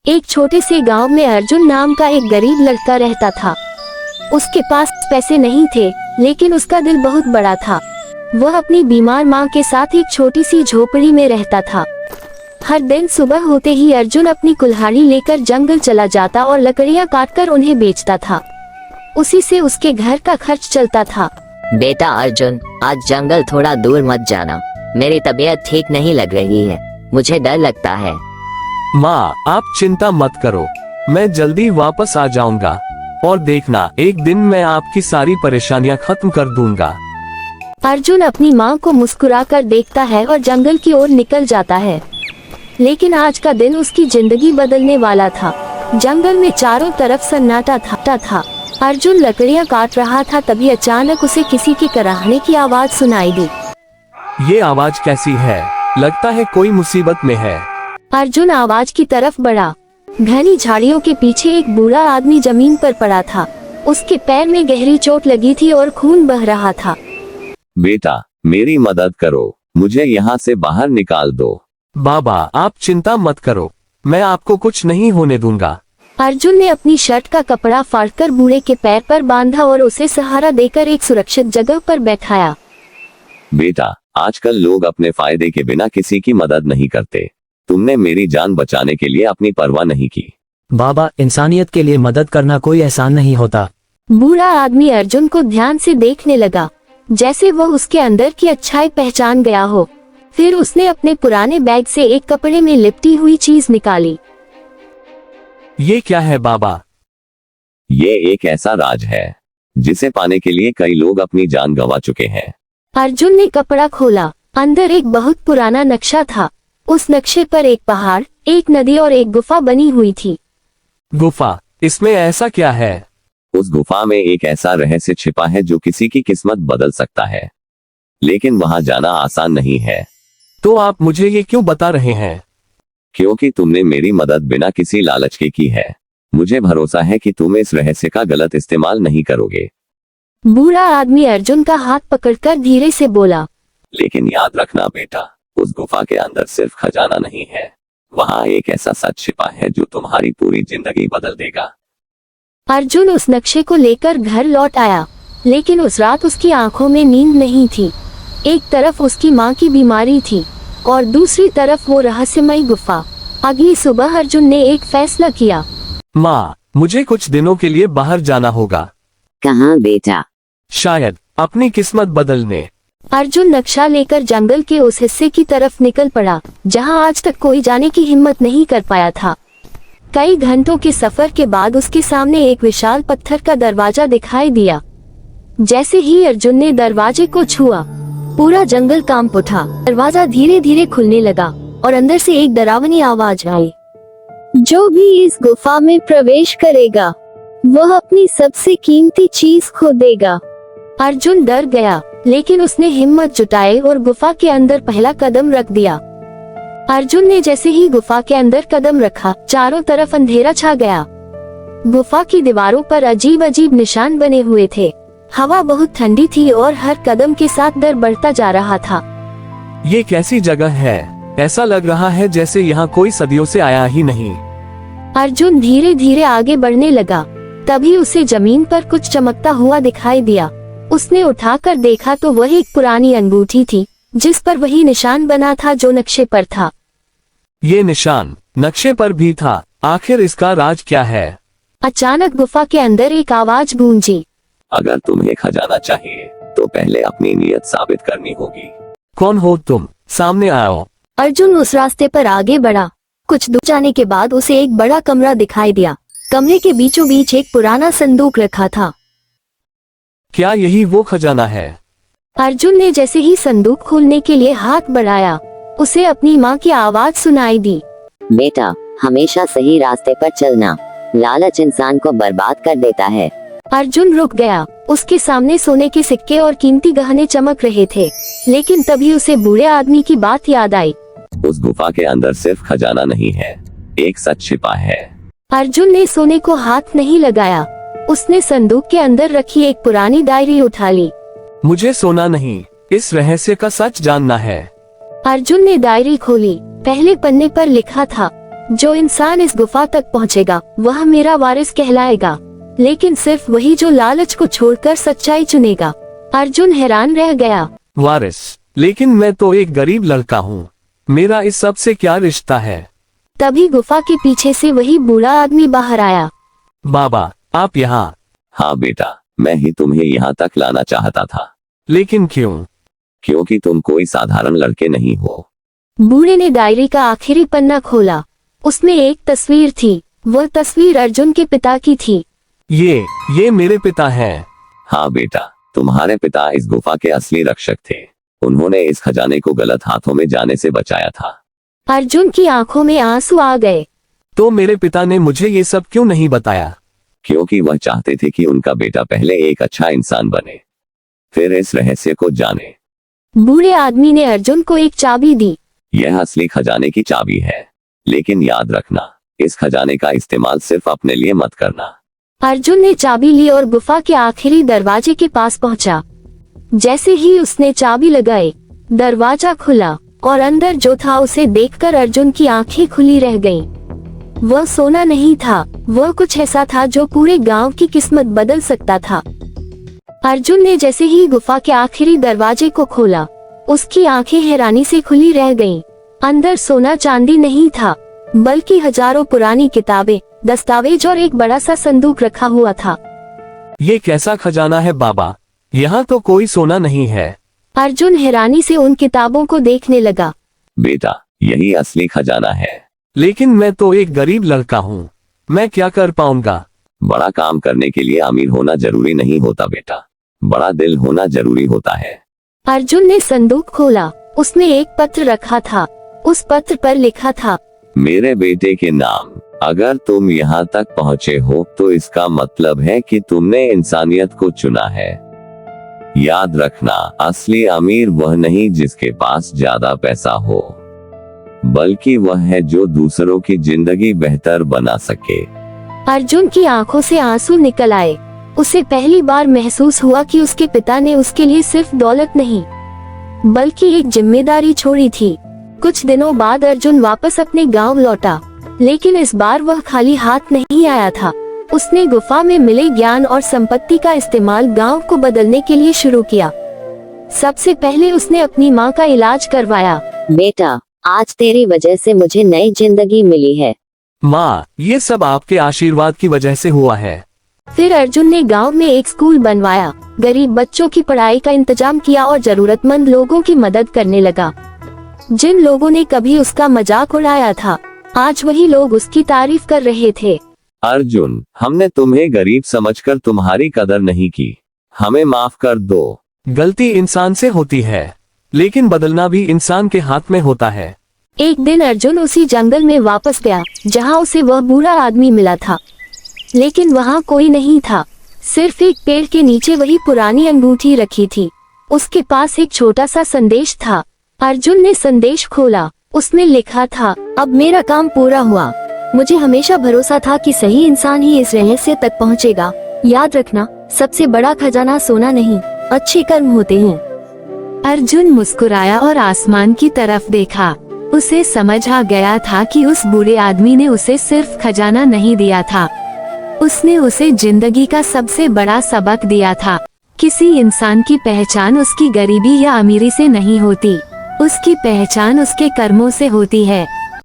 एक छोटे से गांव में अर्जुन नाम का एक गरीब लड़का रहता था। उसके पास पैसे नहीं थे, लेकिन उसका दिल बहुत बड़ा था। वह अपनी बीमार माँ के साथ एक छोटी सी झोपड़ी में रहता था। हर दिन सुबह होते ही अर्जुन अपनी कुल्हाड़ी लेकर जंगल चला जाता और लकड़ियाँ काटकर उन्हें बेचता था। उसी से उसके घर का खर्च चलता था। बेटा अर्जुन, आज जंगल थोड़ा दूर मत जाना। मेरी तबीयत ठीक नहीं लग रही है, मुझे डर लगता है। माँ, आप चिंता मत करो, मैं जल्दी वापस आ जाऊंगा और देखना, एक दिन मैं आपकी सारी परेशानियाँ खत्म कर दूंगा। अर्जुन अपनी माँ को मुस्कुराकर देखता है और जंगल की ओर निकल जाता है। लेकिन आज का दिन उसकी जिंदगी बदलने वाला था। जंगल में चारों तरफ सन्नाटा था। अर्जुन लकड़ियाँ काट रहा था, तभी अचानक उसे किसी के कराहने की आवाज सुनाई दी। ये आवाज कैसी है? लगता है कोई मुसीबत में है। अर्जुन आवाज की तरफ बढ़ा। घनी झाड़ियों के पीछे एक बूढ़ा आदमी जमीन पर पड़ा था। उसके पैर में गहरी चोट लगी थी और खून बह रहा था। बेटा, मेरी मदद करो, मुझे यहाँ से बाहर निकाल दो। बाबा, आप चिंता मत करो, मैं आपको कुछ नहीं होने दूंगा। अर्जुन ने अपनी शर्ट का कपड़ा फाड़कर बूढ़े के पैर पर बांधा और उसे सहारा देकर एक सुरक्षित जगह पर बैठाया। बेटा, आजकल लोग अपने फायदे के बिना किसी की मदद नहीं करते। तुमने मेरी जान बचाने के लिए अपनी परवाह नहीं की। बाबा, इंसानियत के लिए मदद करना कोई एहसान नहीं होता। बूढ़ा आदमी अर्जुन को ध्यान से देखने लगा, जैसे वह उसके अंदर की अच्छाई पहचान गया हो। फिर उसने अपने पुराने बैग से एक कपड़े में लिपटी हुई चीज निकाली। ये क्या है बाबा? ये एक ऐसा राज है जिसे पाने के लिए कई लोग अपनी जान गंवा चुके हैं। अर्जुन ने कपड़ा खोला। अंदर एक बहुत पुराना नक्शा था। उस नक्शे पर एक पहाड़, एक नदी और एक गुफा बनी हुई थी। गुफा? इसमें ऐसा क्या है? उस गुफा में एक ऐसा रहस्य छिपा है जो किसी की किस्मत बदल सकता है, लेकिन वहां जाना आसान नहीं है। तो आप मुझे ये क्यों बता रहे हैं? क्योंकि तुमने मेरी मदद बिना किसी लालच के की है। मुझे भरोसा है कि तुम इस रहस्य का गलत इस्तेमाल नहीं करोगे। बूढ़ा आदमी अर्जुन का हाथ पकड़कर धीरे से बोला, लेकिन याद रखना बेटा, उस गुफा के अंदर सिर्फ खजाना नहीं है, वहां एक ऐसा सच छिपा है जो तुम्हारी पूरी जिंदगी बदल देगा। अर्जुन उस नक्शे को लेकर घर लौट आया, लेकिन उस रात उसकी आंखों में नींद नहीं थी। एक तरफ उसकी माँ की बीमारी थी और दूसरी तरफ वो रहस्यमयी गुफा। अगली सुबह अर्जुन ने एक फैसला किया। माँ, मुझे कुछ दिनों के लिए बाहर जाना होगा। कहाँ बेटा? शायद अपनी किस्मत बदलने। अर्जुन नक्शा लेकर जंगल के उस हिस्से की तरफ निकल पड़ा जहां आज तक कोई जाने की हिम्मत नहीं कर पाया था। कई घंटों के सफर के बाद उसके सामने एक विशाल पत्थर का दरवाजा दिखाई दिया। जैसे ही अर्जुन ने दरवाजे को छुआ, पूरा जंगल कांप उठा। दरवाजा धीरे धीरे खुलने लगा और अंदर से एक डरावनी आवाज आई, जो भी इस गुफा में प्रवेश करेगा वह अपनी सबसे कीमती चीज खो देगा। अर्जुन डर गया, लेकिन उसने हिम्मत जुटाई और गुफा के अंदर पहला कदम रख दिया। अर्जुन ने जैसे ही गुफा के अंदर कदम रखा, चारों तरफ अंधेरा छा गया। गुफा की दीवारों पर अजीब अजीब निशान बने हुए थे। हवा बहुत ठंडी थी और हर कदम के साथ डर बढ़ता जा रहा था। ये कैसी जगह है? ऐसा लग रहा है जैसे यहाँ कोई सदियों से आया ही नहीं। अर्जुन धीरे धीरे आगे बढ़ने लगा। तभी उसे जमीन पर कुछ चमकता हुआ दिखाई दिया। उसने उठाकर देखा तो वह एक पुरानी अंगूठी थी, जिस पर वही निशान बना था जो नक्शे पर था। ये निशान नक्शे पर भी था। आखिर इसका राज क्या है? अचानक गुफा के अंदर एक आवाज गूंजी, अगर तुम्हें खजाना चाहिए तो पहले अपनी नीयत साबित करनी होगी। कौन हो तुम? सामने आओ। अर्जुन उस रास्ते पर आगे बढ़ा। कुछ दूर जाने के बाद उसे एक बड़ा कमरा दिखाई दिया। कमरे के बीचों बीच एक पुराना संदूक रखा था। क्या यही वो खजाना है? अर्जुन ने जैसे ही संदूक खोलने के लिए हाथ बढ़ाया, उसे अपनी माँ की आवाज सुनाई दी, बेटा, हमेशा सही रास्ते पर चलना, लालच इंसान को बर्बाद कर देता है। अर्जुन रुक गया। उसके सामने सोने के सिक्के और कीमती गहने चमक रहे थे, लेकिन तभी उसे बूढ़े आदमी की बात याद आई। उस गुफा के अंदर सिर्फ खजाना नहीं है, एक सच छिपा है। अर्जुन ने सोने को हाथ नहीं लगाया। उसने संदूक के अंदर रखी एक पुरानी डायरी उठा ली। मुझे सोना नहीं, इस रहस्य का सच जानना है। अर्जुन ने डायरी खोली। पहले पन्ने पर लिखा था, जो इंसान इस गुफा तक पहुंचेगा वह मेरा वारिस कहलाएगा, लेकिन सिर्फ वही जो लालच को छोड़कर सच्चाई चुनेगा। अर्जुन हैरान रह गया। वारिस? लेकिन मैं तो एक गरीब लड़का हूँ, मेरा इस सब से क्या रिश्ता है? तभी गुफा के पीछे से वही बूढ़ा आदमी बाहर आया। बाबा, आप यहाँ? हाँ बेटा, मैं ही तुम्हें यहाँ तक लाना चाहता था। लेकिन क्यों? क्योंकि तुम कोई साधारण लड़के नहीं हो। बूढ़े ने डायरी का आखिरी पन्ना खोला। उसमें एक तस्वीर थी। वह तस्वीर अर्जुन के पिता की थी। ये मेरे पिता हैं। हाँ बेटा, तुम्हारे पिता इस गुफा के असली रक्षक थे। उन्होंने इस खजाने को गलत हाथों में जाने से बचाया था। अर्जुन की आंखों में आंसू आ गए। तो मेरे पिता ने मुझे ये सब क्यों नहीं बताया? क्योंकि वह चाहते थे कि उनका बेटा पहले एक अच्छा इंसान बने, फिर इस रहस्य को जाने। बूढ़े आदमी ने अर्जुन को एक चाबी दी। यह असली खजाने की चाबी है, लेकिन याद रखना, इस खजाने का इस्तेमाल सिर्फ अपने लिए मत करना। अर्जुन ने चाबी ली और गुफा के आखिरी दरवाजे के पास पहुंचा। जैसे ही उसने चाबी लगाई, दरवाजा खुला और अंदर जो था उसे देखकर अर्जुन की आंखें खुली रह गईं। वह सोना नहीं था, वह कुछ ऐसा था जो पूरे गांव की किस्मत बदल सकता था। अर्जुन ने जैसे ही गुफा के आखिरी दरवाजे को खोला, उसकी आंखें हैरानी से खुली रह गईं। अंदर सोना चांदी नहीं था, बल्कि हजारों पुरानी किताबें, दस्तावेज और एक बड़ा सा संदूक रखा हुआ था। ये कैसा खजाना है बाबा? यहाँ तो कोई सोना नहीं है। अर्जुन हैरानी से उन किताबों को देखने लगा। बेटा, यही असली खजाना है। लेकिन मैं तो एक गरीब लड़का हूँ, मैं क्या कर पाऊंगा? बड़ा काम करने के लिए अमीर होना जरूरी नहीं होता बेटा, बड़ा दिल होना जरूरी होता है। अर्जुन ने संदूक खोला। उसमें एक पत्र रखा था। उस पत्र पर लिखा था, मेरे बेटे के नाम। अगर तुम यहाँ तक पहुँचे हो तो इसका मतलब है कि तुमने इंसानियत को चुना है। याद रखना, असली अमीर वह नहीं जिसके पास ज्यादा पैसा हो, बल्कि वह है जो दूसरों की जिंदगी बेहतर बना सके। अर्जुन की आंखों से आंसू निकल आए। उसे पहली बार महसूस हुआ कि उसके पिता ने उसके लिए सिर्फ दौलत नहीं, बल्कि एक जिम्मेदारी छोड़ी थी। कुछ दिनों बाद अर्जुन वापस अपने गांव लौटा, लेकिन इस बार वह खाली हाथ नहीं आया था। उसने गुफा में मिले ज्ञान और संपत्ति का इस्तेमाल गांव को बदलने के लिए शुरू किया। सबसे पहले उसने अपनी माँ का इलाज करवाया। बेटा, आज तेरी वजह से मुझे नई जिंदगी मिली है। माँ, ये सब आपके आशीर्वाद की वजह से हुआ है। फिर अर्जुन ने गांव में एक स्कूल बनवाया, गरीब बच्चों की पढ़ाई का इंतजाम किया और जरूरतमंद लोगों की मदद करने लगा। जिन लोगों ने कभी उसका मजाक उड़ाया था, आज वही लोग उसकी तारीफ कर रहे थे। अर्जुन, हमने तुम्हें गरीब समझकर तुम्हारी कदर नहीं की, हमें माफ कर दो। गलती इंसान से होती है, लेकिन बदलना भी इंसान के हाथ में होता है। एक दिन अर्जुन उसी जंगल में वापस गया जहां उसे वह बूढ़ा आदमी मिला था, लेकिन वहां कोई नहीं था। सिर्फ एक पेड़ के नीचे वही पुरानी अंगूठी रखी थी। उसके पास एक छोटा सा संदेश था। अर्जुन ने संदेश खोला। उसमें लिखा था, अब मेरा काम पूरा हुआ। मुझे हमेशा भरोसा था कि सही इंसान ही इस रहस्य तक पहुंचेगा। याद रखना, सबसे बड़ा खजाना सोना नहीं, अच्छे कर्म होते हैं। अर्जुन मुस्कुराया और आसमान की तरफ देखा। उसे समझ आ गया था कि उस बूढ़े आदमी ने उसे सिर्फ खजाना नहीं दिया था, उसने उसे जिंदगी का सबसे बड़ा सबक दिया था। किसी इंसान की पहचान उसकी गरीबी या अमीरी से नहीं होती, उसकी पहचान उसके कर्मों से होती है।